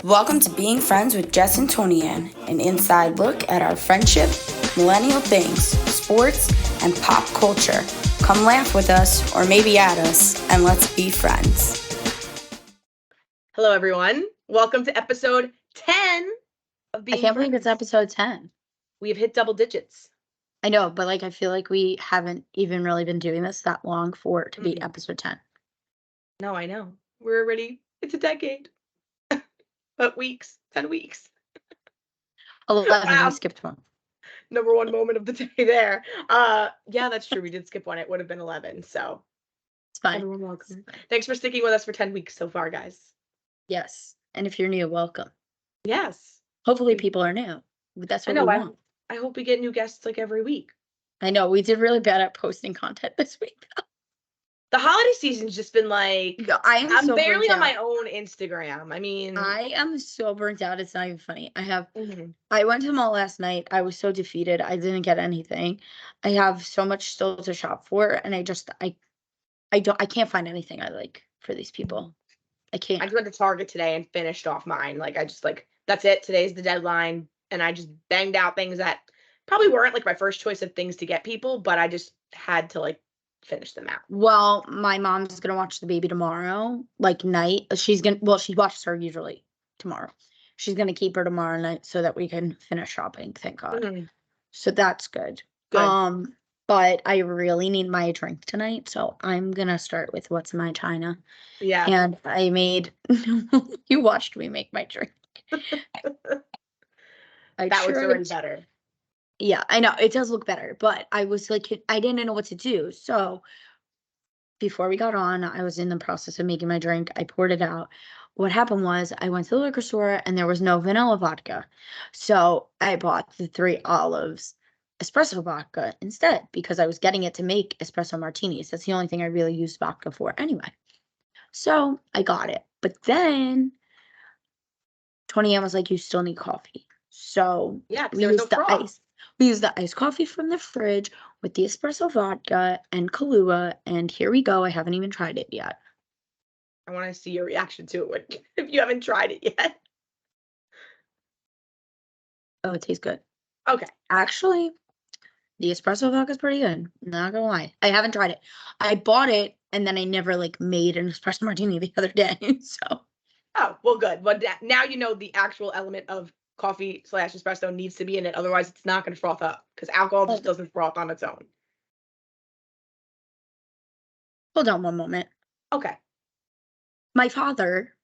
Welcome to Being Friends with Jess and Toni-ann, an inside look at our friendship, millennial things, sports, and pop culture. Come laugh with us, or maybe at us, and let's be friends. Hello, everyone. Welcome to episode 10 of Being I can't believe Friends. it's episode 10. We have hit double digits. I know, but I feel like we haven't even really been doing this that long for it to be episode 10. No, I know. We're already, it's a decade. But 10 weeks. 11, Wow. we skipped one. Number one moment of the day there. Yeah, that's true. We did skip one. It would have been 11. So It's fine. everyone welcome. Thanks for sticking with us for 10 weeks so far, guys. Yes. And if you're new, welcome. Yes. Hopefully people are new. That's what we want. I hope we get new guests like every week. I know. We did really bad at posting content this week. The holiday season's just been like, I'm so barely on my own Instagram. I mean, I am so burnt out. It's not even funny. I went to the mall last night. I was so defeated. I didn't get anything. I have so much still to shop for, and I can't find anything I like for these people. I can't. I just went to Target today and finished off mine. That's it. Today's the deadline. And I just banged out things that probably weren't like my first choice of things to get people, but I just had to finish them out. Well, my mom's gonna watch the baby tomorrow, night. She watches her usually tomorrow. She's gonna keep her tomorrow night so that we can finish shopping, thank God. Mm-hmm. So that's good. But I really need my drink tonight, so I'm gonna start with what's in my china. Yeah. And I made you watched me make my drink. That looks already better. Yeah, I know it does look better, but I was I didn't know what to do. So before we got on, I was in the process of making my drink. I poured it out. What happened was I went to the liquor store and there was no vanilla vodka. So I bought the 3 Olives espresso vodka instead because I was getting it to make espresso martinis. That's the only thing I really used vodka for anyway. So I got it. But then Toni-ann was like, you still need coffee. So yeah, we used the ice. We used the iced coffee from the fridge with the espresso vodka and Kahlua, and here we go. I haven't even tried it yet. I want to see your reaction to it if you haven't tried it yet. Oh, it tastes good. Okay. Actually, the espresso vodka is pretty good. Not gonna lie. I haven't tried it. I bought it, and then I never made an espresso martini the other day. So. Oh, well, good. But now you know the actual element of coffee/espresso needs to be in it. Otherwise, it's not going to froth up because alcohol just doesn't froth on its own. Hold on one moment. Okay. My father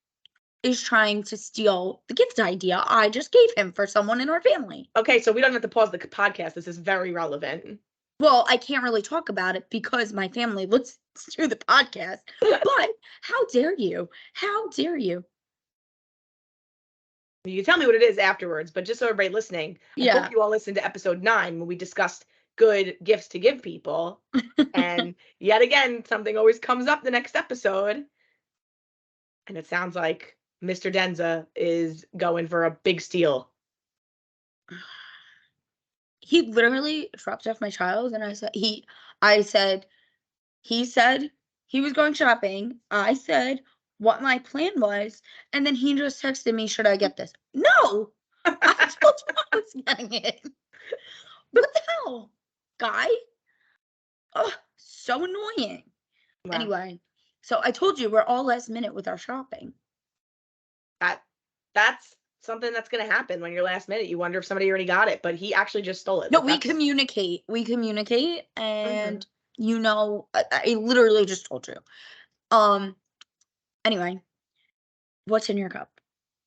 is trying to steal the gift idea I just gave him for someone in our family. Okay, so we don't have to pause the podcast. This is very relevant. Well, I can't really talk about it because my family listens to the podcast. But how dare you? How dare you? You can tell me what it is afterwards, but just so everybody listening, I hope you all listened to episode 9 when we discussed good gifts to give people. And yet again, something always comes up the next episode. And it sounds like Mr. Denza is going for a big steal. He literally dropped off my child, and he said he was going shopping. I said what my plan was, and then he just texted me, should I get this? No! I told you I was getting it. What the hell? Guy? Oh, so annoying. Wow. Anyway, so I told you we're all last minute with our shopping. That's something that's going to happen when you're last minute. You wonder if somebody already got it, but he actually just stole it. No, we communicate, and you know, I literally just told you. Anyway, what's in your cup?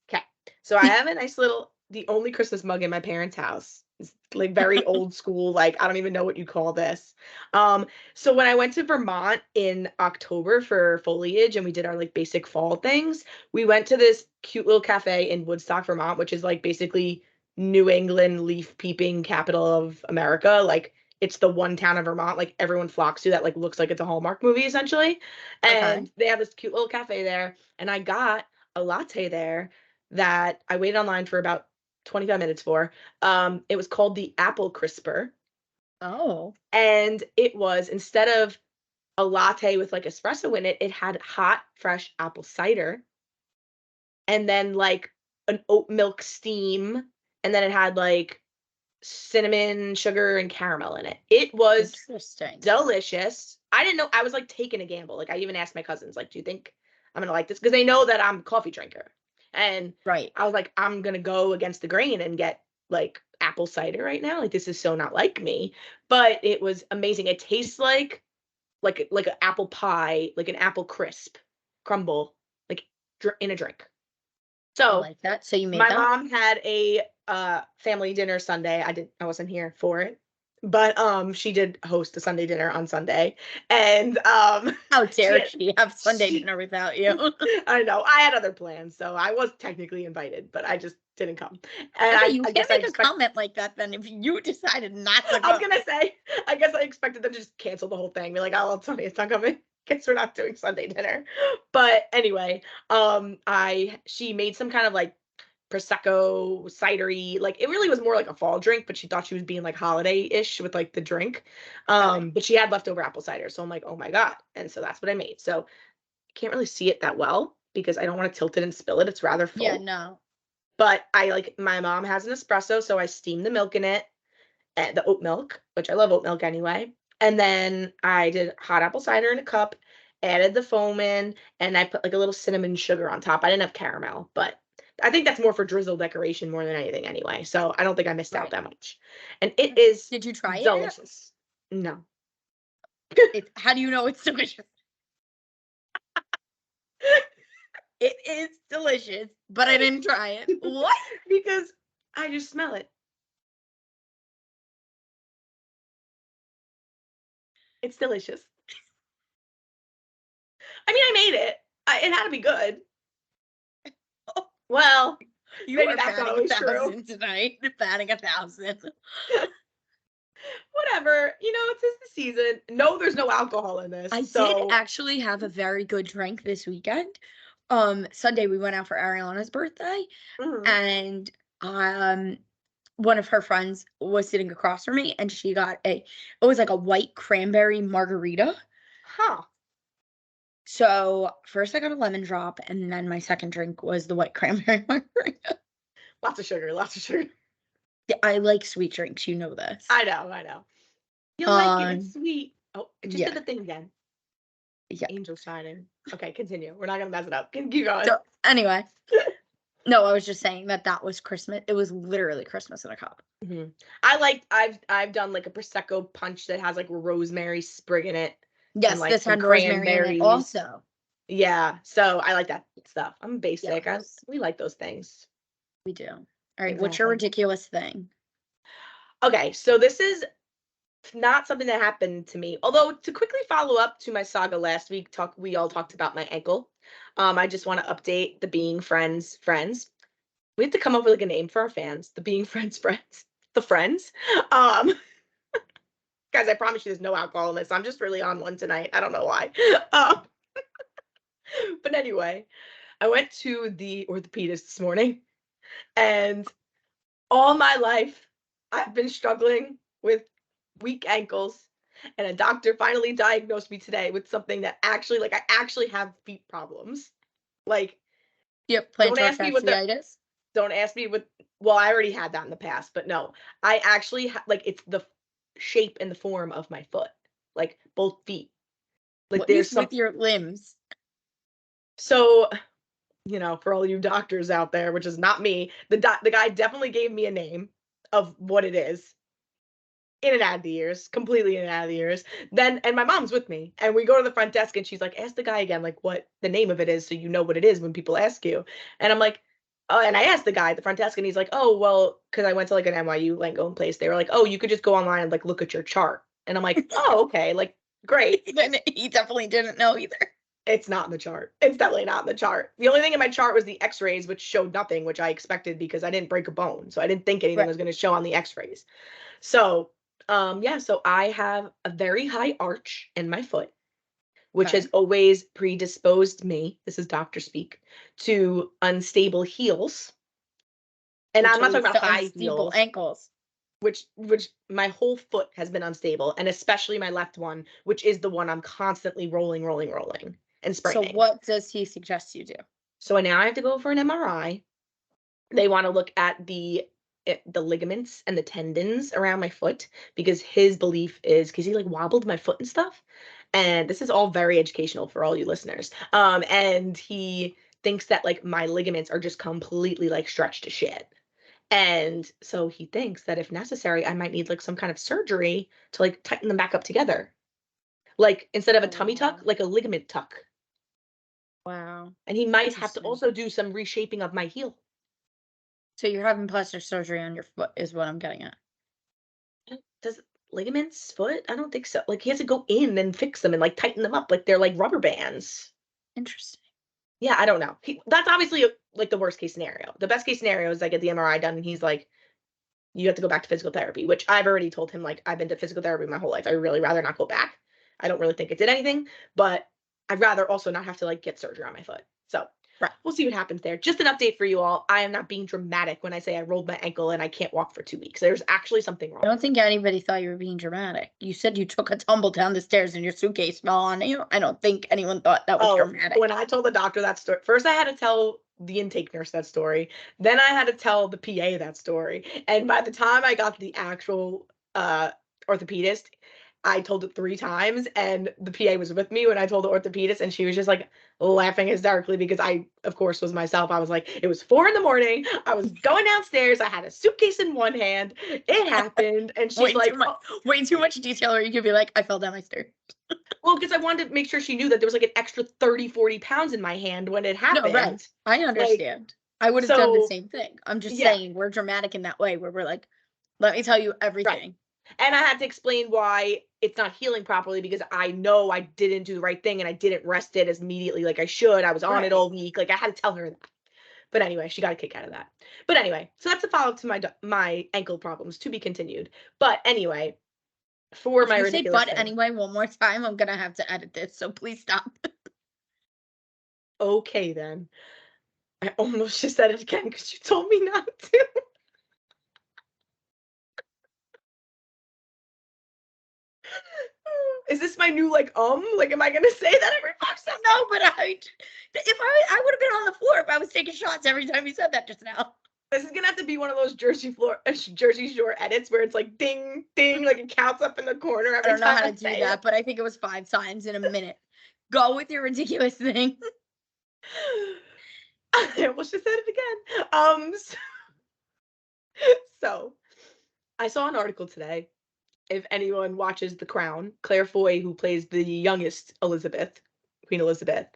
Okay, so I have a nice the only Christmas mug in my parents' house. It's very old school. I don't even know what you call this. So when I went to Vermont in October for foliage and we did our basic fall things, we went to this cute little cafe in Woodstock, Vermont, which is basically New England leaf peeping capital of America. It's the one town in Vermont everyone flocks to that looks like it's a Hallmark movie essentially. And they have this cute little cafe there, and I got a latte there that I waited online for about 25 minutes for. It was called the Apple Crisper. Oh. And it was, instead of a latte with espresso in it, it had hot, fresh apple cider. And then an oat milk steam, and then it had like cinnamon, sugar, and caramel in it. It was Interesting. delicious. I didn't know. I was like taking a gamble. Like I even asked my cousins, like, do you think I'm gonna like this? Because they know that I'm a coffee drinker. And Right. I was like, I'm gonna go against the grain and get like apple cider right now. Like this is so not like me. But it was amazing. It tastes like an apple pie, like an apple crisp crumble, like in a drink. I So like that. So you made my that? mom had a family dinner Sunday. I wasn't here for it. But she did host a Sunday dinner on Sunday. And How dare had, she have Sunday dinner without you? I know. I had other plans, so I was technically invited, but I just didn't come. And Okay, you I can't guess I make a comment like that then if you decided not to I was go. gonna say, I guess I expected them to just cancel the whole thing. Be like, oh, well, Tony, it's not coming. Guess we're not doing Sunday dinner. But anyway, she made some kind of like prosecco cidery, like it really was more like a fall drink, but she thought she was being like holiday-ish with like the drink. But she had leftover apple cider, so I'm like, oh my god. And so that's what I made. So I can't really see it that well because I don't want to tilt it and spill it. It's rather full. Yeah, no. But I like, my mom has an espresso, so I steam the milk in it, and the oat milk, which I love oat milk anyway. And then I did hot apple cider in a cup, added the foam in, and I put like a little cinnamon sugar on top. I didn't have caramel, but I think that's more for drizzle decoration more than anything anyway. So I don't think I missed out that much. And it is Did you try it? delicious. No. How do you know it's delicious? It is delicious, but I didn't try it. What? Because I just smell it. It's delicious. I mean, I made it. It had to be good. Well, You maybe are that's not batting always 1,000 true. tonight. Batting 1,000. Whatever. It's just the season. No, there's no alcohol in this. I did actually have a very good drink this weekend. Sunday we went out for Ariana's birthday, and one of her friends was sitting across from me, and she got it was like a white cranberry margarita. Huh. So first I got a lemon drop, and then my second drink was the white cranberry margarita. Lots of sugar. Lots of sugar. I like sweet drinks, you know this. I know. You like it. It's sweet. Oh, it just yeah. did the thing again. Yeah. Angel shining. Okay, continue. We're not gonna mess it up. Keep going. So anyway, no, I was just saying that was Christmas. It was literally Christmas in a cup. Mm-hmm. I've done like a prosecco punch that has like rosemary sprig in it. Yes, and like this had rosemary in it also. Yeah, so I like that stuff. I'm basic. Yes. We like those things. We do. All right, what's your ridiculous thing? Okay, so this is not something that happened to me. Although, to quickly follow up to my saga last week, we all talked about my ankle. I just want to update the Being Friends. We have to come up with like a name for our fans. The Being Friends, the Friends. Guys, I promise you, there's no alcohol in this. I'm just really on one tonight. I don't know why. But anyway, I went to the orthopedist this morning, and all my life I've been struggling with weak ankles, and a doctor finally diagnosed me today with something that actually, like, I actually have feet problems. Like, yep, don't ask me what, well, I already had that in the past, but no, I actually like, it's the shape and the form of my foot, like both feet. Like, what there's with your limbs. So, for all you doctors out there, which is not me, the guy definitely gave me a name of what it is. In and out of the ears, completely in and out of the ears. Then, and my mom's with me, and we go to the front desk, and she's like, ask the guy again, like, what the name of it is, so you know what it is when people ask you. And I'm like, oh, and I asked the guy at the front desk, and he's like, oh, well, because I went to like an NYU Langone place, they were like, oh, you could just go online and like look at your chart. And I'm like, oh, okay, like, great. Then he definitely didn't know either. It's not in the chart. It's definitely not in the chart. The only thing in my chart was the x-rays, which showed nothing, which I expected because I didn't break a bone. So I didn't think anything was going to show on the x-rays. So, so I have a very high arch in my foot, which has always predisposed me, this is doctor speak, to unstable heels. And I'm not talking about high heels. Ankles. Which my whole foot has been unstable, and especially my left one, which is the one I'm constantly rolling and spraining. So what does he suggest you do? So now I have to go for an MRI, they want to look at the ligaments and the tendons around my foot, because his belief is, because he like wobbled my foot and stuff, and this is all very educational for all you listeners, and he thinks that like my ligaments are just completely like stretched to shit. And so he thinks that if necessary, I might need like some kind of surgery to like tighten them back up together. Like instead of a tummy tuck, like a ligament tuck. Wow. And he might have to Interesting. also do some reshaping of my heel. So you're having plastic surgery on your foot is what I'm getting at. Does ligaments foot? I don't think so. Like he has to go in and fix them and like tighten them up like they're like rubber bands. Interesting. Yeah, I don't know. That's obviously like the worst case scenario. The best case scenario is I get the MRI done and he's like, you have to go back to physical therapy, which I've already told him, like, I've been to physical therapy my whole life. I really rather not go back. I don't really think it did anything, but I'd rather also not have to like get surgery on my foot. So Right. we'll see what happens there. Just an update for you all. I am not being dramatic when I say I rolled my ankle and I can't walk for 2 weeks. There's actually something I wrong. don't think anybody thought you were being dramatic. You said you took a tumble down the stairs and your suitcase fell on you. I don't think anyone thought that was dramatic. When I told the doctor that story, first I had to tell the intake nurse that story. Then I had to tell the PA that story. And by the time I got the actual orthopedist, I told it 3 times, and the PA was with me when I told the orthopedist, and she was just like laughing hysterically because I, of course, was myself. I was like, it was 4 a.m. I was going downstairs. I had a suitcase in one hand. It happened. And she's like, way too much detail, or you could be like, I fell down my stairs. well, because I wanted to make sure she knew that there was like an extra 30, 40 pounds in my hand when it happened. No, right. I understand. I would have done the same thing. I'm just saying we're dramatic in that way where we're like, let me tell you everything. Right. And I had to explain why it's not healing properly, because I know I didn't do the right thing and I didn't rest it as immediately like I should. I was on it all week. Like I had to tell her that. But anyway, she got a kick out of that. But anyway, so that's a follow-up to my ankle problems, to be continued. But anyway, for if my you say ridiculous but thing, anyway one more time, I'm gonna have to edit this, so please stop. Okay then. I almost just said it again because you told me not to. Is this my new like like am I gonna say that every 5 seconds? No, but I would have been on the floor if I was taking shots every time you said that just now. This is gonna have to be one of those Jersey Shore edits where it's like ding ding, like it counts up in the corner every time. I don't know how to do that, but I think it was 5 times in a minute. Go with your ridiculous thing. I almost just said it again. So I saw an article today. If anyone watches The Crown, Claire Foy, who plays the youngest Elizabeth, Queen Elizabeth,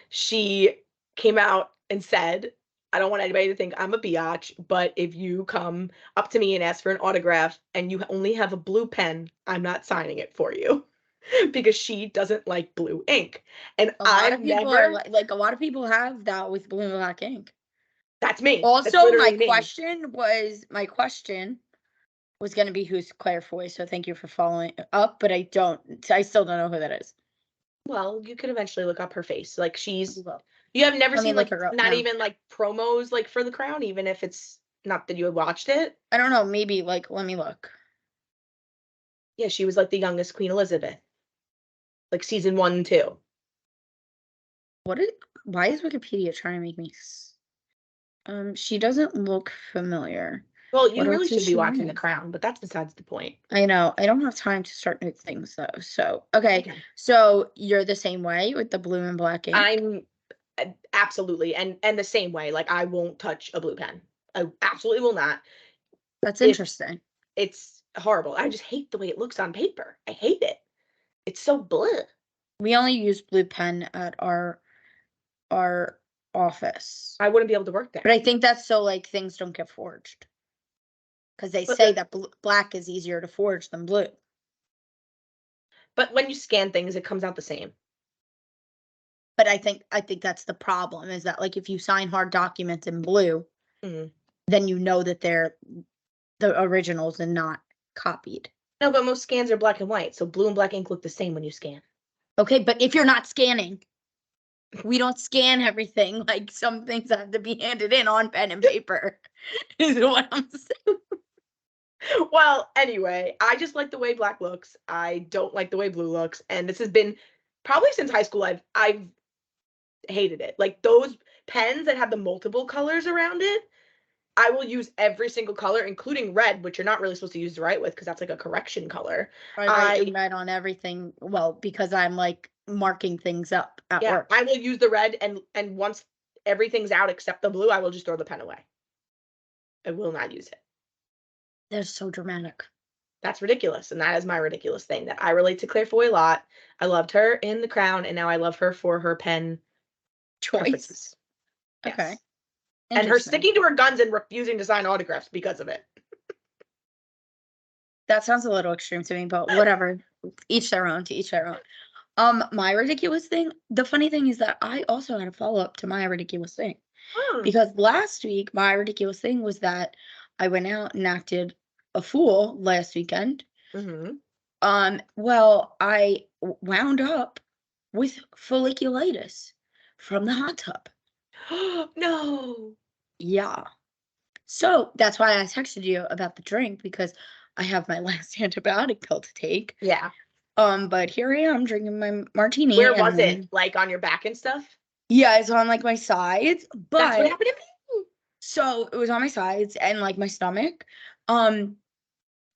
she came out and said, I don't want anybody to think I'm a biatch, but if you come up to me and ask for an autograph and you only have a blue pen, I'm not signing it for you. Because she doesn't like blue ink. And a lot of people are like a lot of people have that with blue and black ink. That's me. Also, my question was going to be who's Claire Foy, so thank you for following up, but I still don't know who that is. Well, you could eventually look up her face. Like you have never seen like not even like promos like for The Crown, even if it's not that you had watched it. I don't know, maybe like let me look. Yeah, she was like the youngest Queen Elizabeth. Like season 1 and 2. Why is Wikipedia trying to make me she doesn't look familiar. Well, you really should be watching The Crown, but that's besides the point. I know. I don't have time to start new things though. So, okay. So you're the same way with the blue and black ink? I'm absolutely. And the same way. Like I won't touch a blue pen. I absolutely will not. That's interesting. It's horrible. I just hate the way it looks on paper. I hate it. It's so bleh. We only use blue pen at our office. I wouldn't be able to work there. But I think that's so like things don't get forged. Because they say that black is easier to forge than blue. But when you scan things, it comes out the same. But I think that's the problem, is that like if you sign hard documents in blue, then you know that they're the originals and not copied. No, but most scans are black and white, so blue and black ink look the same when you scan. Okay, but if you're not scanning, we don't scan everything. Like some things have to be handed in on pen and paper, is what I'm saying. Well, anyway, I just like the way black looks. I don't like the way blue looks, and this has been probably since high school. I've hated it. Like those pens that have the multiple colors around it, I will use every single color, including red, which you're not really supposed to use to write with because that's like a correction color. I write in red on everything. Well, because I'm like marking things up at work. I will use the red, and once everything's out except the blue, I will just throw the pen away. I will not use it. That's so dramatic. That's ridiculous, and that is my ridiculous thing that I relate to Claire Foy a lot. I loved her in The Crown, and now I love her for her pen choice. Okay. Yes. And her sticking to her guns and refusing to sign autographs because of it. That sounds a little extreme to me, but whatever. Each their own, to each their own. My ridiculous thing, the funny thing is that I also had a follow-up to my ridiculous thing. Because last week, my ridiculous thing was that I went out and acted a fool last weekend. Well, I wound up with folliculitis from the hot tub. No. Yeah. So that's why I texted you about the drink, because I have my last antibiotic pill to take. Yeah. But here I am drinking my martini. Where was it? Like on your back and stuff? Yeah, it's on like my sides. But that's what happened to me. So it was on my sides and like my stomach.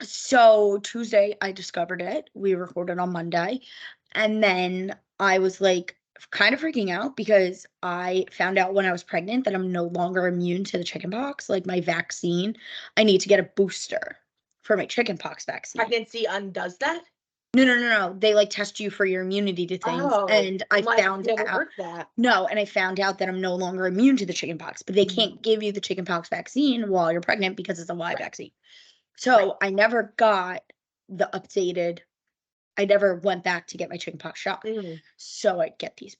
So Tuesday I discovered it. We recorded on Monday. And then I was like kind of freaking out because I found out when I was pregnant that I'm no longer immune to the chickenpox, like my vaccine. I need to get a booster for my chickenpox vaccine. Pregnancy undoes that? No. They like test you for your immunity to things. And I found out that. No, and I found out that I'm no longer immune to the chickenpox, but they can't give you the chickenpox vaccine while you're pregnant because it's a live vaccine. So I never got the updated. I never went back to get my chickenpox shot. So I get these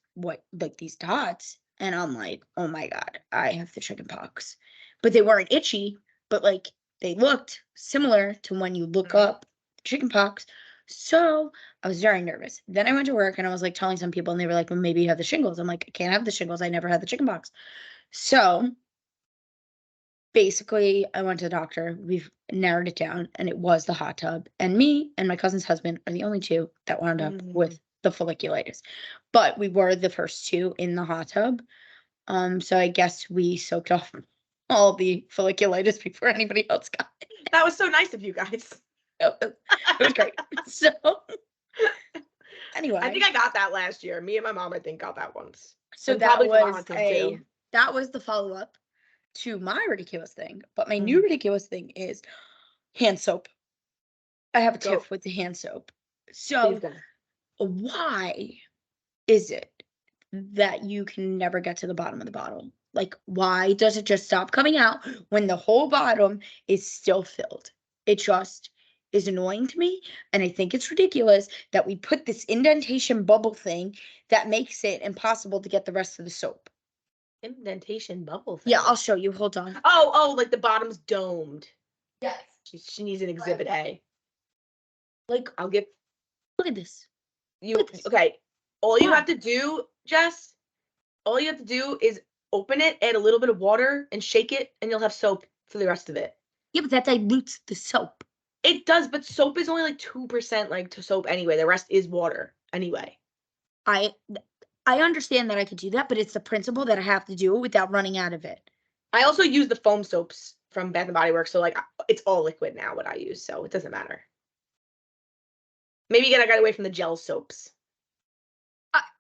these dots, and I'm like, oh my God, I have the chickenpox. But they weren't itchy, but like they looked similar to when you look up chickenpox. So I was very nervous. Then I went to work and I was like telling some people, and they were like, well, maybe you have the shingles. I'm like, I can't have the shingles. I never had the chickenpox. So basically, I went to the doctor. We've narrowed it down, and it was the hot tub. And me and my cousin's husband are the only two that wound up with the folliculitis. But we were the first two in the hot tub. So I guess we soaked off all the folliculitis before anybody else got it. That was so nice of you guys. It was great. So anyway, I think I got that last year. Me and my mom, I think, got that once. So that was the follow-up to my ridiculous thing. But my new ridiculous thing is hand soap. I have a tiff with the hand soap. So why is it that you can never get to the bottom of the bottle? Like, why does it just stop coming out when the whole bottom is still filled? It just is annoying to me, and I think it's ridiculous that we put this indentation bubble thing that makes it impossible to get the rest of the soap. Indentation bubble thing? Yeah, I'll show you. Hold on. Oh, like the bottom's domed. Yes. She needs an exhibit A. Like, look at this. Okay. All you have to do, Jess, is open it, add a little bit of water, and shake it, and you'll have soap for the rest of it. Yeah, but that dilutes the soap. It does, but soap is only like 2% like to soap anyway. The rest is water anyway. I understand that I could do that, but it's the principle that I have to do it without running out of it. I also use the foam soaps from Bath & Body Works, so like it's all liquid now what I use, so it doesn't matter. Maybe again I got away from the gel soaps.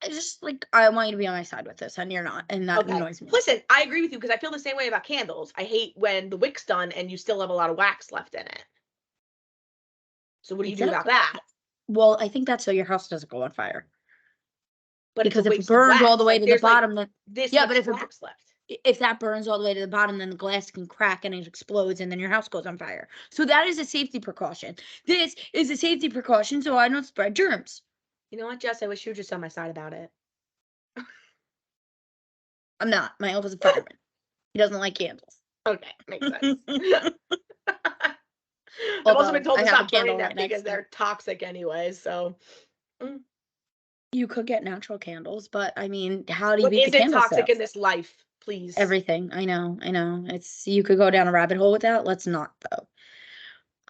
Just like, I want you to be on my side with this, and you're not, and that annoys me. Listen, I agree with you because I feel the same way about candles. I hate when the wick's done and you still have a lot of wax left in it. So what do you do about that? Well, I think that's so your house doesn't go on fire. But because if it burns all the way to the bottom, then but if wax left. If that burns all the way to the bottom, then the glass can crack and it explodes, and then your house goes on fire. So that is a safety precaution. This is a safety precaution so I don't spread germs. You know what, Jess? I wish you were just on my side about it. I'm not. My uncle's a fireman. He doesn't like candles. Okay, makes sense. I've also been told to stop burning them because they're toxic anyway, so. You could get natural candles, but I mean, how do you beat the candle What isn't toxic in this life, please? Everything. I know. You could go down a rabbit hole with that. Let's not, though.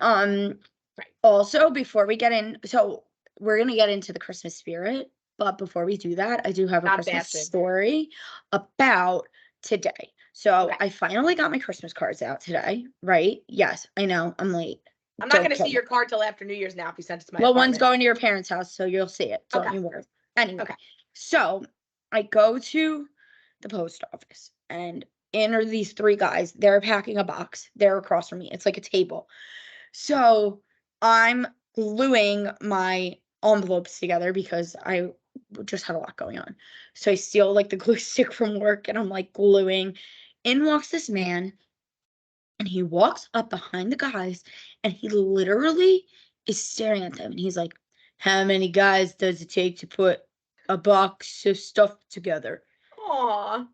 Right. Also, before we get in, so we're going to get into the Christmas spirit, but before we do that, I do have a Christmas story about today. So Okay. I finally got my Christmas cards out today, right? Yes, I know, I'm late. I'm not Don't going to kill see me. your card till after New Year's now if you send it to my Well, one's apartment. going to your parents' house, so you'll see it. Don't Okay. you worry. Anyway, Okay. so I go to the post office, and in are these three guys. They're packing a box. They're across from me. It's like a table. So I'm gluing my envelopes together because I just had a lot going on. So I steal like the glue stick from work and I'm like gluing. In walks this man and he walks up behind the guys and he literally is staring at them and he's like, how many guys does it take to put a box of stuff together? Aw.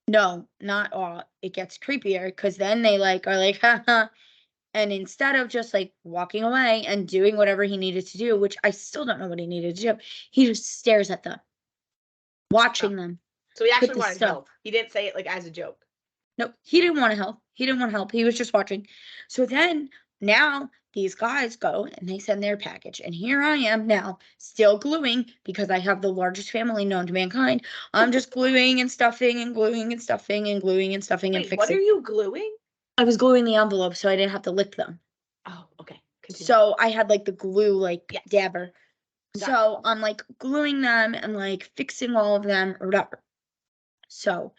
No, not all. It gets creepier because then they like are like, haha. And instead of just like walking away and doing whatever he needed to do, which I still don't know what he needed to do, he just stares at them, Oh. watching them So he put actually the wanted stuff. help. He didn't say it like as a joke. Nope, he didn't want to help. He didn't want to help. He was just watching. So then now these guys go and they send their package. And here I am now still gluing because I have the largest family known to mankind. I'm just gluing and stuffing and gluing and stuffing and gluing and stuffing and Wait, what are fixing. you gluing? I was gluing the envelope so I didn't have to lick them. Oh, okay. Continue. So I had like the glue like Yes. dabber. Got So I'm like gluing them and like fixing all of them or whatever. So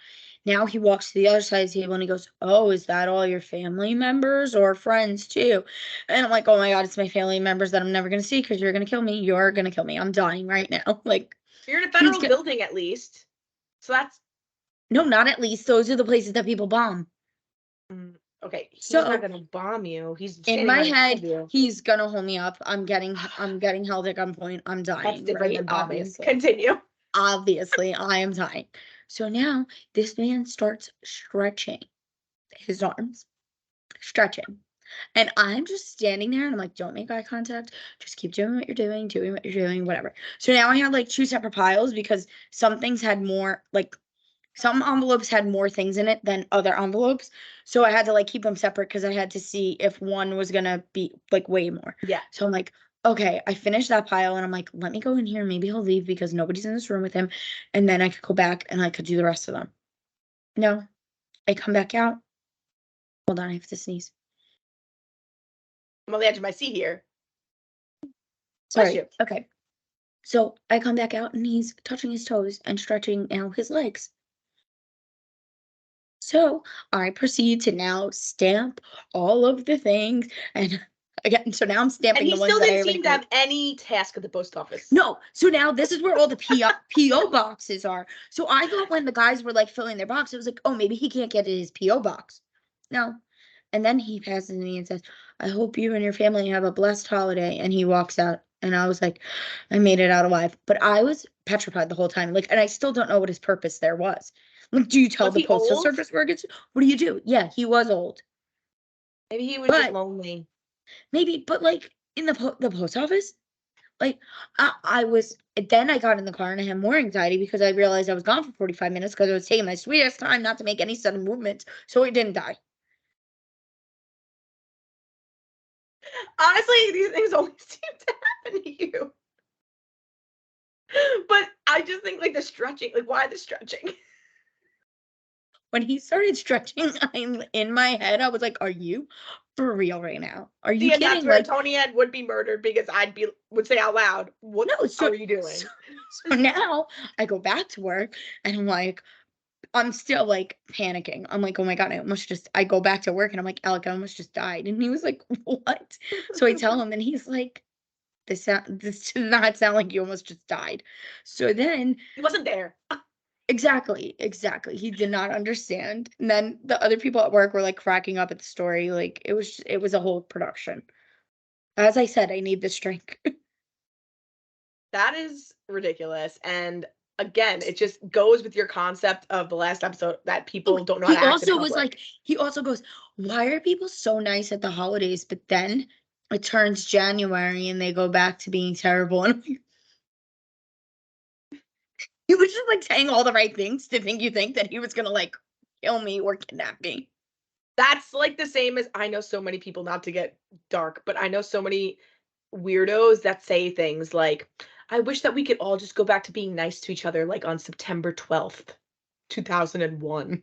now he walks to the other side of the table and he goes, oh, is that all your family members or friends too? And I'm like, oh my God, it's my family members that I'm never going to see because you're going to kill me. You're going to kill me. I'm dying right now. Like, You're in a he's federal go- building at least. So that's no, not at least. Those are the places that people bomb. okay. He's So not gonna bomb you. He's in standing my right in front head, of you. he's going to hold me up. I'm getting held at gunpoint. I'm That's dying, different right? than bombing. Obviously. Continue. Obviously, I am dying. So now this man starts stretching his arms, stretching. And I'm just standing there and I'm like, don't make eye contact. Just keep doing what you're doing, whatever. So now I had like two separate piles because some things had more, like some envelopes had more things in it than other envelopes. So I had to like keep them separate because I had to see if one was going to be like way more. Yeah. So I'm like, okay, I finished that pile and I'm like, let me go in here. Maybe he'll leave because nobody's in this room with him. And then I could go back and I could do the rest of them. No, I come back out. Hold on, I have to sneeze. I'm on the edge of my seat here. Sorry. Bless you. Okay. So I come back out and he's touching his toes and stretching out his legs. So I proceed to now stamp all of the things. And again, so now I'm And stamping he the ones still that I didn't already seem to have glued. any task at the post office. No. So now this is where all the PO boxes are. So I thought when the guys were like filling their box, it was like, oh, maybe he can't get in his PO box. No. And then he passes me and says, I hope you and your family have a blessed holiday. And he walks out. And I was like, I made it out alive. But I was petrified the whole time. Like, and I still don't know what his purpose there was. Like, do you tell Was the he postal old? service where it gets? What do you do? Yeah, he was old. Maybe he was just But lonely. maybe, but like in the post office, like I was. Then I got in the car and I had more anxiety because I realized I was gone for 45 minutes because I was taking my sweetest time not to make any sudden movements, so he didn't die. Honestly, these things only seem to happen to you. But I just think like the stretching, like why the stretching? When he started stretching, I'm in my head. I was like, "Are you for real right now? Are you See, and that's kidding?" where Like, Toni-ann would be murdered because would say out loud, "What no. So, are you doing?" so now I go back to work and I'm like, I'm still like panicking. I'm like, oh my God, I go back to work and I'm like, Alec, I almost just died. And he was like, what? So I tell him and he's like, this does not sound like you almost just died. So then, He wasn't there. exactly. He did not understand. And then the other people at work were like cracking up at the story. Like it was a whole production. As I said, I need this drink. That is ridiculous. And again, it just goes with your concept of the last episode that people don't know how He to act in also was public. like, he also goes, why are people so nice at the holidays? But then it turns January and they go back to being terrible. And he was just like saying all the right things to think that he was gonna like kill me or kidnap me. That's like the same as I know so many people, not to get dark, but I know so many weirdos that say things like, I wish that we could all just go back to being nice to each other like on September 12th, 2001.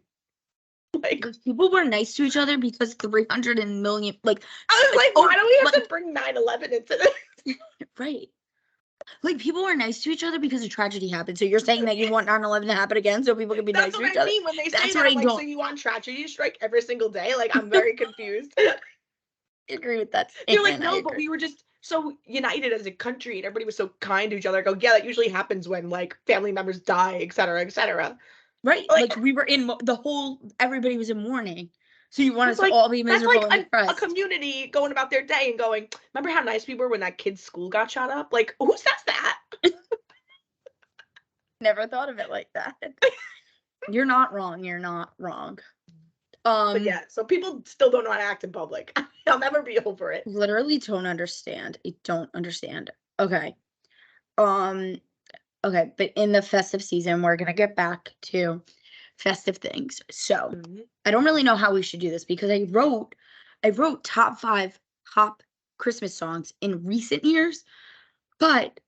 Like, People were nice to each other because 300 million, like, I was like, oh, why do we have like, to bring 9/11 into this? right. Like, people were nice to each other because a tragedy happened. So you're saying that you want 9/11 to happen again so people can be nice That's to what each I other? mean when they say That's that. what I'm I like, so don't you want tragedy to strike every single day? Like, I'm very confused. agree with that You're like, statement. I no, but agree. we were just so united as a country, and everybody was so kind to each other. I go, yeah, that usually happens when like family members die, et cetera, et cetera. Right. Like, Like, we were in everybody was in mourning. So you want us that's to like all be that's miserable like and a depressed. community going about their day and going, remember how nice we were when that kid's school got shot up? Like, who says that? Never thought of it like that. You're not wrong. You're not wrong. But yeah, so people still don't know how to act in public. I'll never be over it. Literally don't understand. I don't understand. Okay. Okay, but in the festive season, we're gonna get back to festive things. So I don't really know how we should do this because I wrote top 5 pop Christmas songs in recent years, but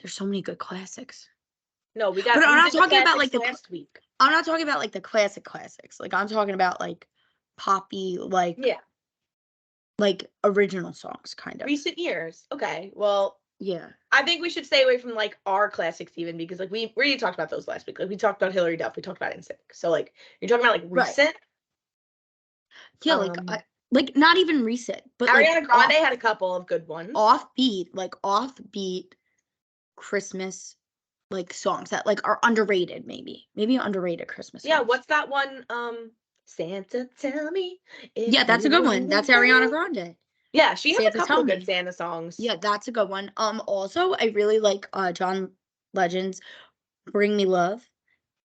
there's so many good classics. No, we But I'm not did the talking about classics like last week. I'm not talking about like the classics. Like I'm talking about like poppy, Yeah, like original songs, kind of. recent years. Okay, well, Yeah. I think we should stay away from like our classics even because like we already talked about those last week. Like we talked about Hillary Duff, we talked about NSYNC. So like you're talking about like Right. recent. Yeah, like not even recent, but like Ariana Grande had a couple of good ones. Offbeat Christmas like songs that like are underrated, maybe underrated Christmas songs. Yeah, what's that one? Santa tell me. Yeah, that's a good one. That's Ariana Grande. Yeah, she has Santa a couple Tell of good Me. Santa songs. Yeah, that's a good one. Also I really like John Legend's Bring Me Love.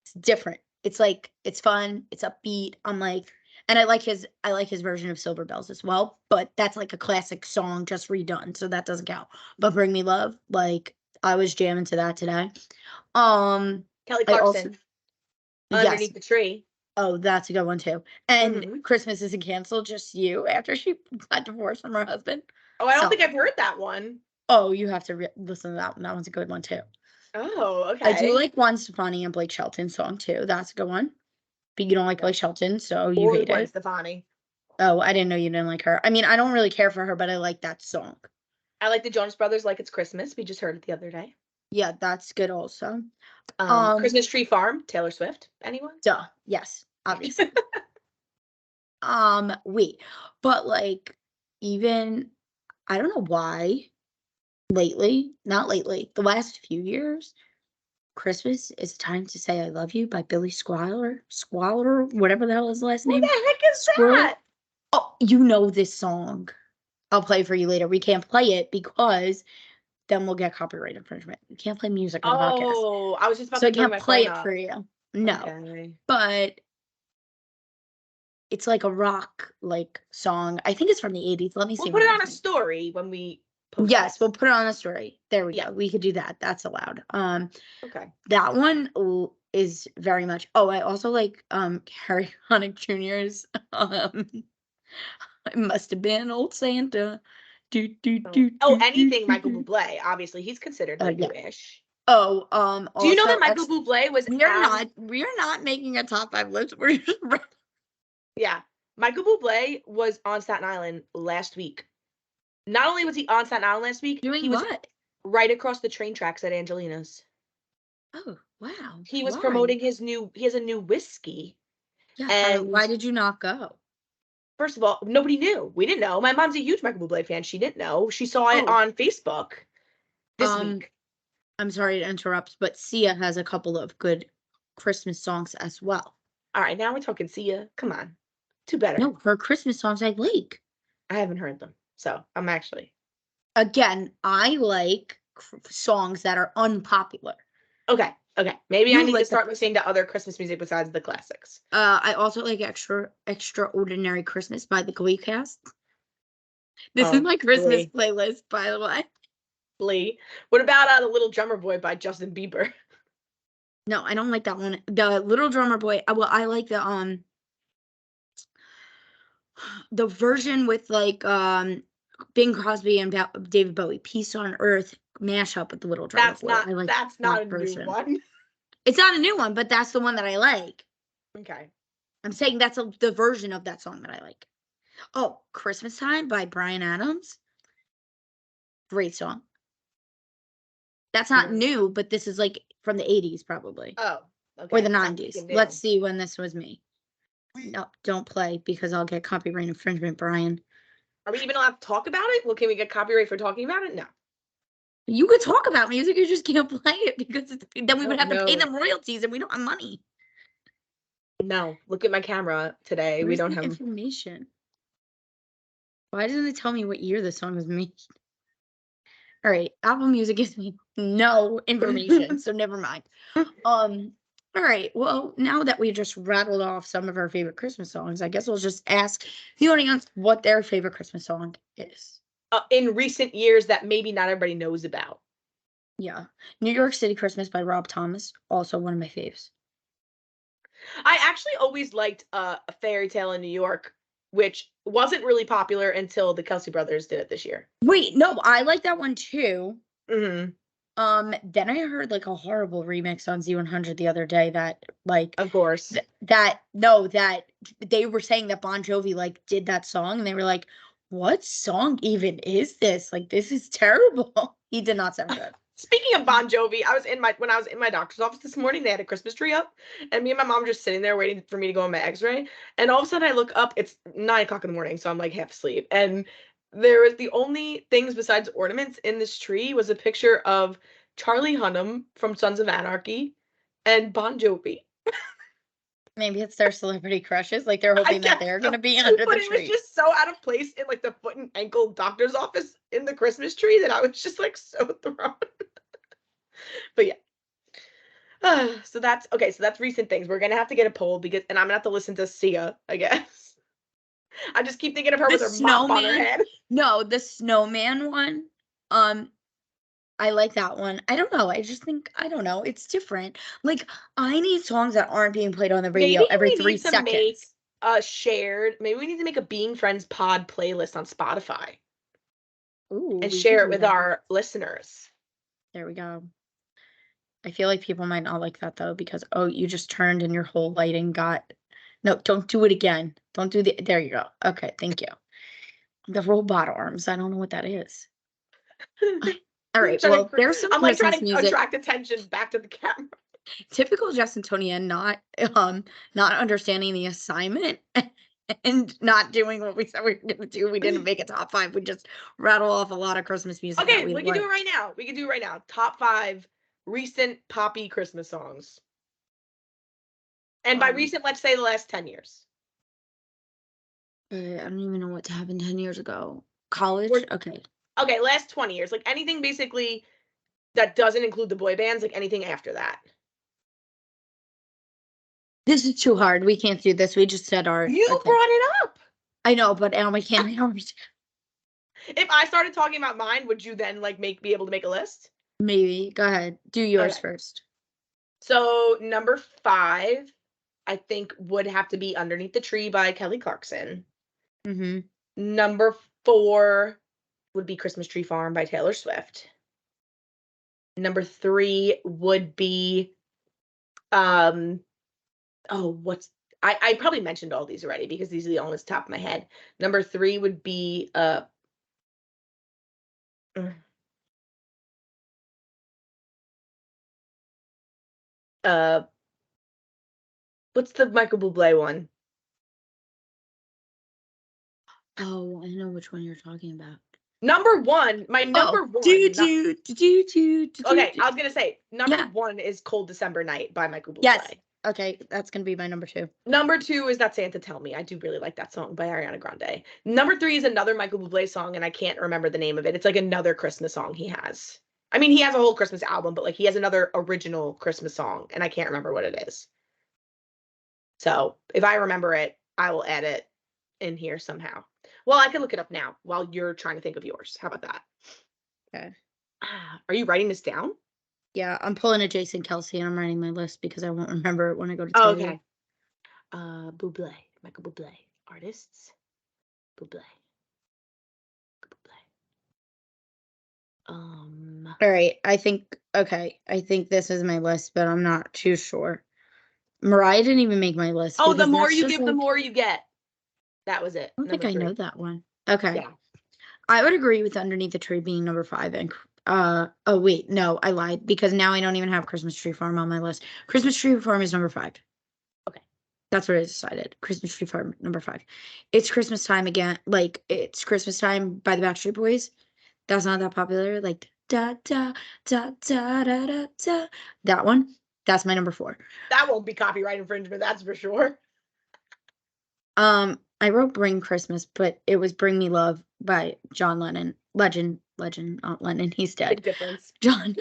It's different. It's like it's fun, it's upbeat. And I like his version of Silver Bells as well, but that's like a classic song just redone, so that doesn't count. But Bring Me Love, like I was jamming to that today. Kelly Clarkson. Yes. Underneath the Tree. Oh, that's a good one too. And Christmas Isn't Canceled, Just You, after she got divorced from her husband. Oh, I don't think I've heard that one. Oh, you have to listen to that one. That one's a good one too. Oh, okay. I do like Gwen Stefani and Blake Shelton song too. That's a good one. But you don't like Blake Shelton, so you hate Gwen it. Stefani. Oh, I didn't know you didn't like her. I mean, I don't really care for her, but I like that song. I like the Jonas Brothers, Like It's Christmas. We just heard it the other day. Yeah, that's good also. Christmas Tree Farm, Taylor Swift. Anyone? Duh. Yes, obviously. But like even I don't know why not lately, the last few years, Christmas is Time to Say I Love You by Billy Squire, whatever the hell his last name. What the heck is that? Oh, you know this song. I'll play for you later. We can't play it because then we'll get copyright infringement. You can't play music on the podcast. Oh, I was just about So to I bring can't my play phone it up. for you. No. Okay. But it's like a rock like song. I think it's from the 80s. Let me see. We'll put it on a story when we post Yes, this. we'll put it on a story. There we Yeah. go. We could do that. That's allowed. Okay. That one is very much. Oh, I also like Harry Connick Jr.'s It Must Have Been Old Santa. Anything Michael Bublé. Obviously, he's considered like newish. Oh, do you know also, that Michael Bublé was? We are not making a top 5 list. We're just. Yeah, Michael Bublé was on Staten Island last week. Not only was he on Staten Island last week, Doing he was what? right across the train tracks at Angelina's. Oh, wow. He was promoting he has a new whiskey. Yeah. And why did you not go? First of all, nobody knew. We didn't know. My mom's a huge Michael Bublé fan. She didn't know. She saw it on Facebook this week. I'm sorry to interrupt, but Sia has a couple of good Christmas songs as well. All right, now we're talking Sia. Come on. Two better. No, her Christmas songs I like. I haven't heard them. So I'm actually. Again, I like songs that are unpopular. Okay. Maybe I need to start listening to other Christmas music besides the classics. I also like Extraordinary Christmas by the Glee cast. This is my Christmas playlist, by the way. Glee. What about The Little Drummer Boy by Justin Bieber? No, I don't like that one. The Little Drummer Boy. Well, I like the version with like Bing Crosby and David Bowie, Peace on Earth mashup with the Little Drummer Boy. That's not a new one. It's not a new one, but that's the one that I like. Okay. I'm saying that's the version of that song that I like. Oh, Christmas Time by Bryan Adams. Great song. That's not Mm. new, but this is like from the 80s probably. Oh, Or okay. the Sounds 90s. like new. Let's see when this was me. No, don't play because I'll get copyright infringement, Brian. Are we even allowed to talk about it? Well, can we get copyright for talking about it? No. You could talk about music, you just can't play it because then we would have to pay No. them royalties and we don't have money. No. Look at my camera today. We Where's don't the have information. Why doesn't it tell me what year the song was made? All right, Apple Music gives me no information, so never mind. All right, well, now that we just rattled off some of our favorite Christmas songs, I guess we'll just ask the audience what their favorite Christmas song is. in recent years that maybe not everybody knows about. Yeah, New York City Christmas by Rob Thomas, also one of my faves. I actually always liked A Fairy Tale in New York, which wasn't really popular until the Kelsey brothers did it this year. Wait, no, I like that one too. Mm-hmm. Then I heard like a horrible remix on Z100 the other day that like Of course. that they were saying that Bon Jovi like did that song and they were like, what song even is this? Like this is terrible. He did not sound good. Speaking of Bon Jovi, when I was in my doctor's office this morning, they had a Christmas tree up, and me and my mom were just sitting there waiting for me to go on my X-ray. And all of a sudden, I look up. It's 9 o'clock in the morning, so I'm like half asleep. And there was the only things besides ornaments in this tree was a picture of Charlie Hunnam from Sons of Anarchy and Bon Jovi. Maybe it's their celebrity crushes. Like they're hoping that they're gonna be under But the it tree. was just so out of place in like the foot and ankle doctor's office in the Christmas tree that I was just like so thrown. But yeah. So that's okay. So that's recent things. We're gonna have to get a poll and I'm gonna have to listen to Sia, I guess. I just keep thinking of her The with her mop on her snowman. head. No, the snowman one. I like that one. I don't know. I just think I don't know. It's different. Like I need songs that aren't being played on the radio Maybe every we 3 need to make seconds. maybe we need to make a Being Friends pod playlist on Spotify Ooh, and we share could it do with that. our listeners. There we go. I feel like people might not like that though because you just turned and your whole lighting got. No, don't do it again. Don't do there you go. Okay, thank you. The robot arms. I don't know what that is. All right. Well, there's some I'm like trying Christmas to music. attract attention back to the camera. Typical Jess and Toni-ann not understanding the assignment and not doing what we said we were gonna do. We didn't make a top 5. We just rattle off a lot of Christmas music that Okay, we we can do it like. right now. We can do it right now. Top 5 recent poppy Christmas songs. And by recent, let's say the last 10 years. I don't even know what happened 10 years ago. College? Okay. Okay, last 20 years. Like anything basically that doesn't include the boy bands, like anything after that. This is too hard. We can't do this. We just said our. You okay. brought it up. I know, but now we can't. If I started talking about mine, would you then like be able to make a list? Maybe. Go ahead. Do yours first. So number 5, I think would have to be Underneath the Tree by Kelly Clarkson. Mm-hmm. Number 4 would be Christmas Tree Farm by Taylor Swift. Number 3 would be I probably mentioned all these already because these are the only ones top of my head. Number 3 would be what's the Michael Bublé one? Oh, I know which one you're talking about. Number 1, my number 1. Okay, I was gonna say number 1 is Cold December Night by Michael Bublé. Yes. Okay, that's gonna be my number 2. Number 2 is That Santa Tell Me. I do really like that song by Ariana Grande. Number 3 is another Michael Bublé song, and I can't remember the name of it. It's like another Christmas song he has. I mean, he has a whole Christmas album, but like he has another original Christmas song, and I can't remember what it is. So if I remember it, I will add it in here somehow. Well, I can look it up now while you're trying to think of yours. How about that? Okay. Are you writing this down? Yeah, I'm pulling a Jason Kelsey and I'm writing my list because I won't remember it when I go to tell you. Bublé. Michael Bublé. Artists. Bublé. All right, I think this is my list, but I'm not too sure. Mariah didn't even make my list. Oh, the because more that's you just give, the like, more you get. That was it. I don't think Number I 3. know that one. Okay. Yeah. I would agree with Underneath the Tree being number 5 and oh wait, no, I lied because now I don't even have Christmas Tree Farm on my list. Christmas Tree Farm is number 5. Okay. That's what I decided. Christmas Tree Farm number 5. It's Christmas Time again. Like it's Christmas Time by the Backstreet Boys. That's not that popular. Like da da da da da da da. That one. That's my number 4. That won't be copyright infringement, that's for sure. I wrote Bring Christmas, but it was Bring Me Love by John Lennon. Legend, not Lennon, he's dead. Big difference. John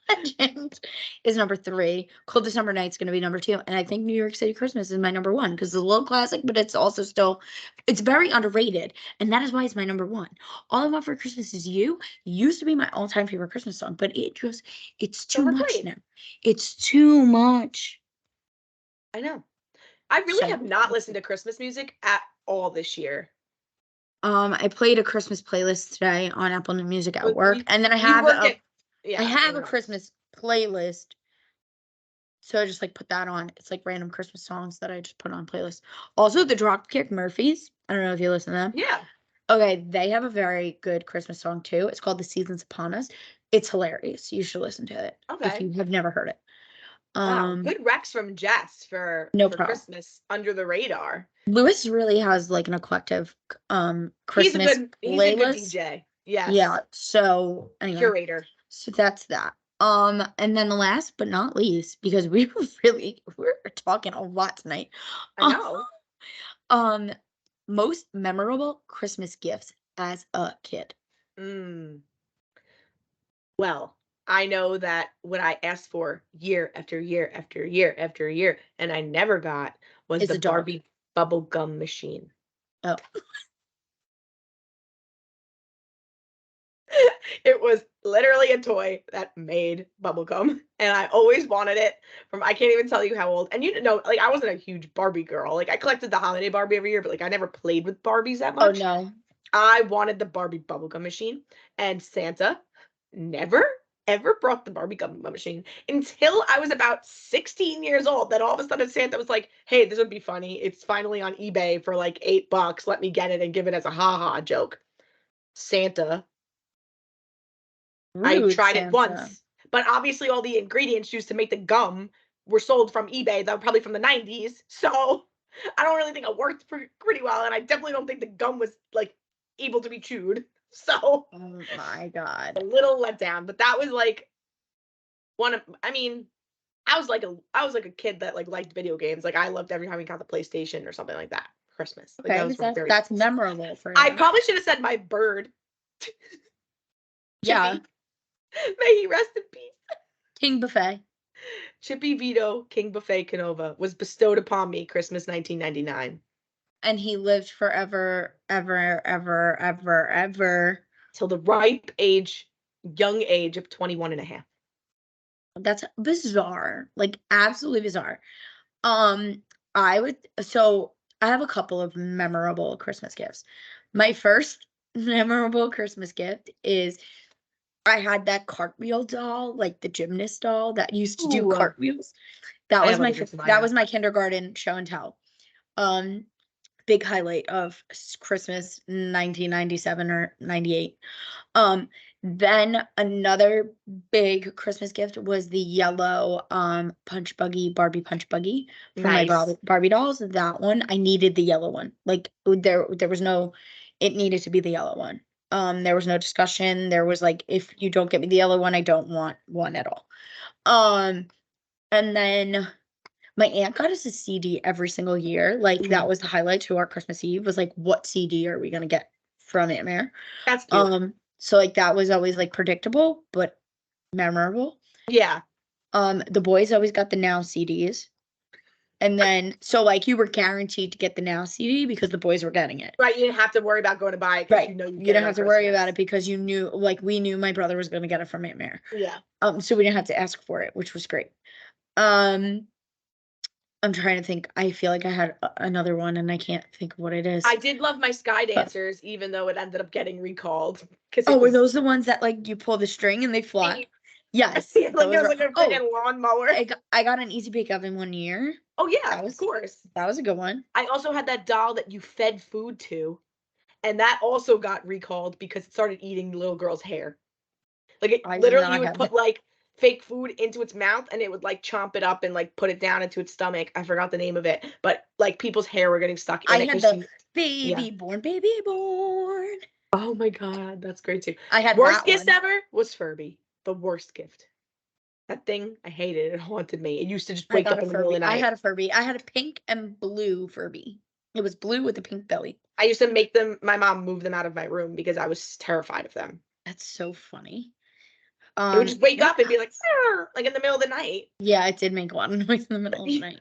Legend is number 3. Cold December Night's gonna be number 2. And I think New York City Christmas is my number 1 because it's a little classic, but it's also still, it's very underrated. And that is why it's my number 1. All I Want for Christmas Is You used to be my all-time favorite Christmas song, but it's too much Overplayed. now. It's too much. I know. I really So- have not listened to Christmas music at all this year. I played a Christmas playlist today on Apple Music at work, and then I You have work a, yeah, I have a know. Christmas playlist. So I just like put that on. It's like random Christmas songs that I just put on playlist. Also, the Dropkick Murphys. I don't know if you listen to them. Yeah. Okay, they have a very good Christmas song too. It's called The Seasons Upon Us. It's hilarious. You should listen to it if Okay. you have never heard it. Wow. Good recs from Jess for problem. Christmas under the radar. Lewis really has like an eclectic Christmas He's a good playlist. DJ. Yes. Yeah. So anyway. Curator. So that's that. And then the last but not least, because we're talking a lot tonight. I know. Most memorable Christmas gifts as a kid. Well, I know that what I asked for year after year after year after year, and I never got was It's the a dog. Barbie bubble gum machine. Oh. It was literally a toy that made bubblegum, and I always wanted it from, I can't even tell you how old. And you know, like I wasn't a huge Barbie girl. Like I collected the holiday Barbie every year, but like I never played with Barbies that much. Oh no. I wanted the Barbie bubblegum machine, and Santa never ever brought the Barbie gum machine until I was about 16 years old. Then all of a sudden Santa was like, hey, this would be funny. It's finally on eBay for like $8. Let me get it and give it as a ha-ha joke. Santa. Rude I tried Santa. it once, but obviously all the ingredients used to make the gum were sold from eBay. That were probably from the 90s. So I don't really think it worked pretty well. And I definitely don't think the gum was like able to be chewed. So Oh my God. a little let down, but that was like I was like a kid that like liked video games. Like I loved every time we got the PlayStation or something like that. Christmas. Like, Okay, that's memorable for you. I probably should have said my bird. Yeah. Chippy. May he rest in peace. King Buffet. Chippy Vito King Buffet Canova was bestowed upon me Christmas 1999. And he lived forever, ever, ever, ever, ever. Till the ripe age, young age of 21 and a half. That's bizarre. Like absolutely bizarre. I have a couple of memorable Christmas gifts. My first memorable Christmas gift is I had that cartwheel doll, like the gymnast doll that used to do Ooh. cartwheels. That I was have my one of those in my that house. was my kindergarten show and tell. Big highlight of Christmas 1997 or 98. Then another big Christmas gift was the yellow punch buggy, Barbie punch buggy for my Nice. Barbie dolls. That one, I needed the yellow one. Like there was no, it needed to be the yellow one. There was no discussion. There was like, if you don't get me the yellow one, I don't want one at all. And then my aunt got us a CD every single year. Like that was the highlight to our Christmas Eve, was like, what CD are we gonna get from Aunt Mare? That's cute. So like that was always like predictable but memorable. Yeah. The boys always got the Now CDs. And then so like you were guaranteed to get the Now CD because the boys were getting it. Right. You didn't have to worry about going to buy it. Right. You know You didn't have to worry about it because you knew, like we knew my brother was gonna get it from Aunt Mare. Yeah. So we didn't have to ask for it, which was great. I'm trying to think. I feel like I had another one and I can't think of what it is. I did love my Sky Dancers, even though it ended up getting recalled. Oh, were those the ones that like you pull the string and they fly? Yes. Like those it was are- like a oh, freaking lawnmower. I got an Easy Bake Oven one year. Oh yeah, That of was course. that was a good one. I also had that doll that you fed food to, and that also got recalled because it started eating little girl's hair. Like it I did literally, you not would have put that. like fake food into its mouth and it would like chomp it up and like put it down into its stomach. I forgot the name of it, but like people's hair were getting stuck in I it had because the yeah. baby born. Oh my god, that's great too. I had Worst that gift one. ever was Furby. The worst gift. That thing, I hated it. It haunted me. It used to just I wake got up a in the middle of Furby. the I night. had a Furby. I had a pink and blue Furby. It was blue with a pink belly. I used to make them, my mom moved them out of my room because I was terrified of them. That's so funny. It would just wake what up and be like, else? "Arr," like in the middle of the night. Yeah, it did make a lot of noise in the middle of the night.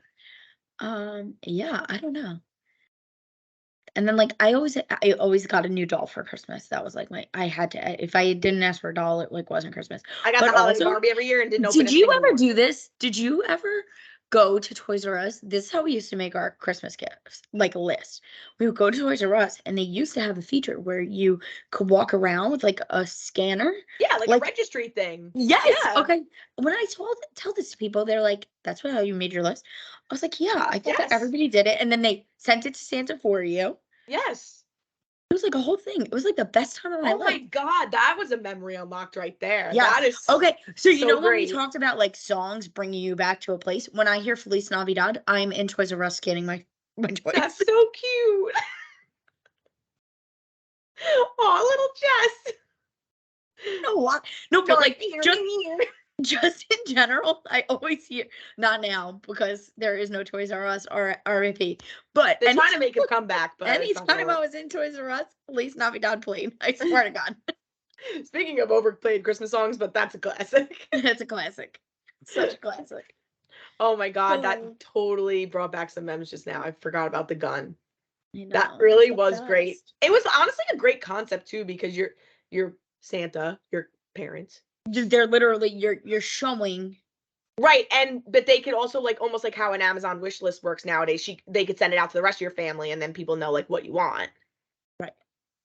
Yeah, I don't know. And then like I always got a new doll for Christmas. That was like I had to, if I didn't ask for a doll, it like wasn't Christmas. I got But the holiday also, Barbie every year and didn't open did a you single ever one. do this? Did you ever go to Toys R Us? This is how we used to make our Christmas gifts, like a list. We would go to Toys R Us and they used to have a feature where you could walk around with like a scanner. Yeah, like a registry thing. Yes. Yeah. Okay. When I tell this to people, they're like, "That's how you made your list." I was like, "Yeah, I thought that Yes. everybody did it," and then they sent it to Santa for you. Yes. It was like a whole thing. It was like the best time of my Oh my life. god, that was a memory unlocked right there. Yes. That is Okay. So you so know when we great. talked about like songs bringing you back to a place? When I hear Feliz Navidad, I'm in Toys R Us scanning my toys. That's so cute. Oh, little Jess. No, what? No, but like just just in general, I always hear, not now because there is no Toys R Us or RIP. But they're trying to make a comeback, but it's not gonna anytime I work. was in Toys R Us, Feliz Navidad played. I swear to God. Speaking of overplayed Christmas songs, but that's a classic. It's a classic. Such a classic. Oh my god, Oh. that totally brought back some memories just now. I forgot about the gun. I know, That it's really the was great. best. It was honestly a great concept too because you're Santa, your parents. They're literally you're showing. Right, but they could also like almost like how an Amazon wish list works nowadays. They could send it out to the rest of your family and then people know like what you want. Right.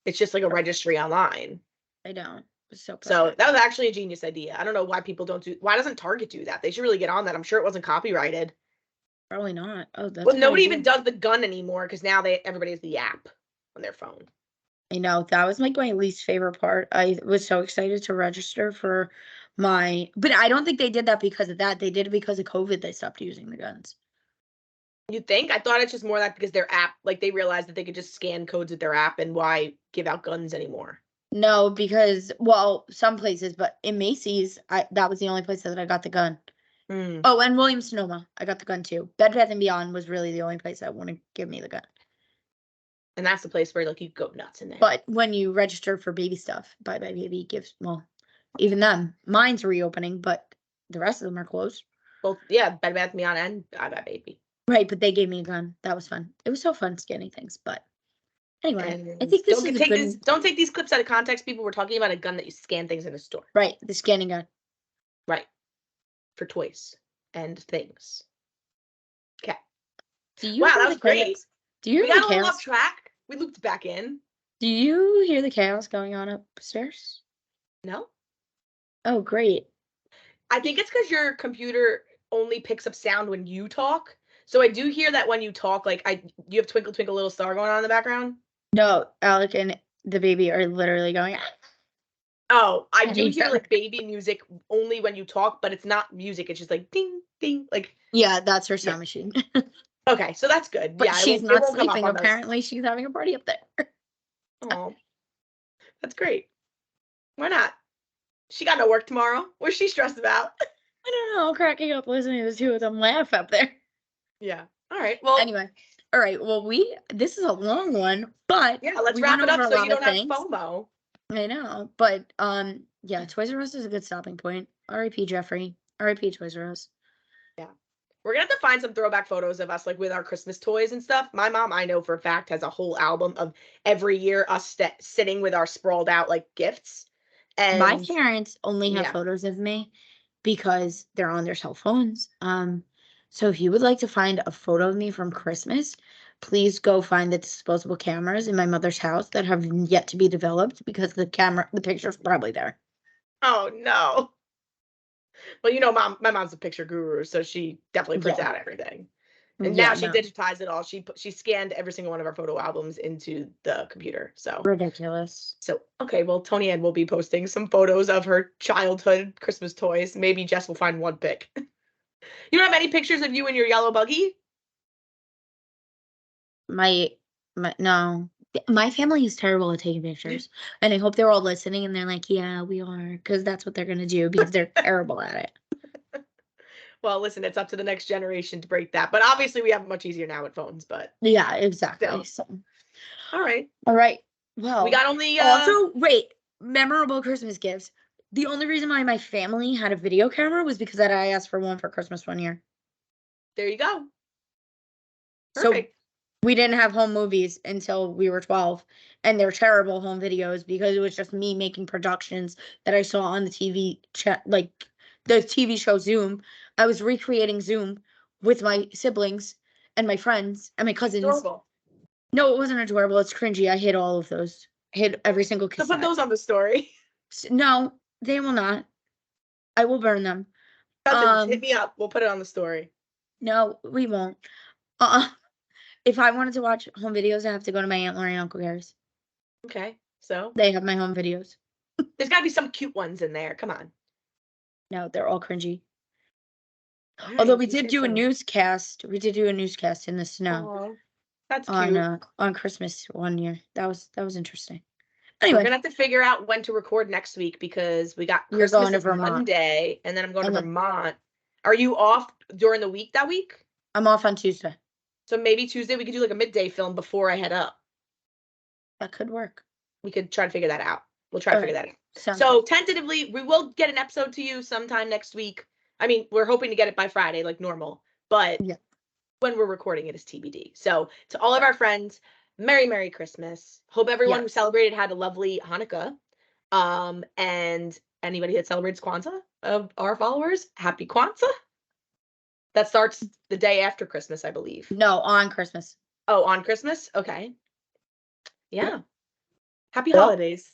It's just like a Perfect. registry online. I know. It's so perfect. So that was actually a genius idea. I don't know why people don't why doesn't Target do that? They should really get on that. I'm sure it wasn't copyrighted. Probably not. Oh, that's Well, nobody really even cool. does the gun anymore because now everybody has the app on their phone. I know that was like my least favorite part. I was so excited to register for but I don't think they did that because of that. They did it because of COVID. They stopped using the guns. You think? I thought it's just more that because their app, like they realized that they could just scan codes with their app and why give out guns anymore. No, because well, some places, but in Macy's, that was the only place that I got the gun. Oh, and Williams Sonoma, I got the gun too. Bed Bath & Beyond was really the only place that wouldn't give me the gun. And that's the place where like you go nuts in there. But when you register for baby stuff, Bye Bye Baby gives, well, even them, mine's reopening, but the rest of them are closed. Well, yeah, Bed Bath & Beyond and Bye Bye Baby. Right, but they gave me a gun. That was fun. It was so fun scanning things, but anyway, And I think this don't is a good. don't take these clips out of context. People were talking about a gun that you scan things in a store. Right, the scanning gun. Right. For toys and things. Okay. Wow, that was great. Do you We hear got the a little chaos? off track. We looped back in. Do you hear the chaos going on upstairs? No? Oh, great. I think it's because your computer only picks up sound when you talk. So I do hear that when you talk, like you have Twinkle Twinkle Little Star going on in the background. No, Alec and the baby are literally going. Oh, I do hate hear that. like baby music only when you talk, but it's not music. It's just like ding ding. Like Yeah, that's her sound machine. okay, so that's good. But yeah, she's it not won't come up sleeping. on those. Apparently, she's having a party up there. Oh, that's great. Why not? She got no work tomorrow. What's she stressed about? I don't know. I'm cracking up listening to the two of them laugh up there. Yeah. All right. Well. Anyway. All right. Well, this is a long one, but yeah, let's we wrap went it up over a so lot you don't of have things. FOMO. I know, but yeah, Toys R Us is a good stopping point. R.I.P. Jeffrey. R.I.P. Toys R Us. Yeah. We're gonna have to find some throwback photos of us like with our Christmas toys and stuff. My mom, I know for a fact, has a whole album of every year us sitting with our sprawled out like gifts. And my parents only have yeah. photos of me because they're on their cell phones. So if you would like to find a photo of me from Christmas, please go find the disposable cameras in my mother's house that have yet to be developed because the picture's probably there. Oh no. Well, my mom's a picture guru, so she definitely prints out everything. And now she digitized it all. She scanned every single one of our photo albums into the computer. So ridiculous. So okay, well, Toni-ann will be posting some photos of her childhood Christmas toys. Maybe Jess will find one pic. You don't have any pictures of you in your yellow buggy? No. My family is terrible at taking pictures, and I hope they're all listening and they're like, yeah, we are, because that's what they're gonna do because they're terrible at it. Well, listen, it's up to the next generation to break that. But obviously, we have it much easier now with phones. But yeah, exactly. Still. So, all right. Well, we got only also wait, memorable Christmas gifts. The only reason why my family had a video camera was because I asked for one for Christmas one year. There you go. Perfect. So we didn't have home movies until we were 12, and they're terrible home videos because it was just me making productions that I saw on the TV chat, like the TV show Zoom. I was recreating Zoom with my siblings and my friends and my cousins. Adorable. No, it wasn't adorable. It's cringy. I hid all of those. I hid every single cassette. So put those on the story. No, they will not. I will burn them. Cousins, hit me up. We'll put it on the story. No, we won't. If I wanted to watch home videos, I have to go to my Aunt Lori and Uncle Gary's. Okay, so they have my home videos. There's got to be some cute ones in there. Come on. No, they're all cringy. All Although right, we did do a newscast. We did do a newscast in the snow. Oh, that's cute. On Christmas one year. That was interesting. Anyway, we're gonna have to figure out when to record next week because we got Christmas Monday, and then I'm going to Vermont. Are you off during the week that week? I'm off on Tuesday. So maybe Tuesday we could do like a midday film before I head up. That could work. We could try to figure that out. We'll try to figure that out. Sounds so tentatively, we will get an episode to you sometime next week. I mean, we're hoping to get it by Friday, like normal. But when we're recording it is TBD. So to all of our friends, Merry Christmas. Hope everyone who celebrated had a lovely Hanukkah. And anybody that celebrates Kwanzaa of our followers, happy Kwanzaa. That starts the day after Christmas, I believe. No, on Christmas. Oh, on Christmas? Okay. Yeah. Happy holidays.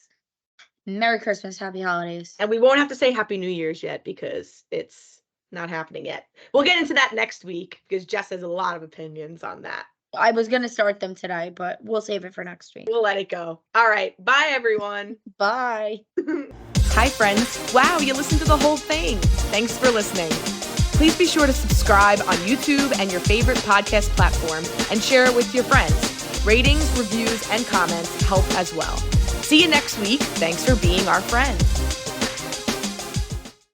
Merry Christmas, happy holidays. And we won't have to say Happy New Year's yet because it's not happening yet. We'll get into that next week because Jess has a lot of opinions on that. I was going to start them today, but we'll save it for next week. We'll let it go. All right. Bye, everyone. Bye. Hi, friends. Wow, you listened to the whole thing. Thanks for listening. Please be sure to subscribe on YouTube and your favorite podcast platform and share it with your friends. Ratings, reviews, and comments help as well. See you next week. Thanks for being our friend.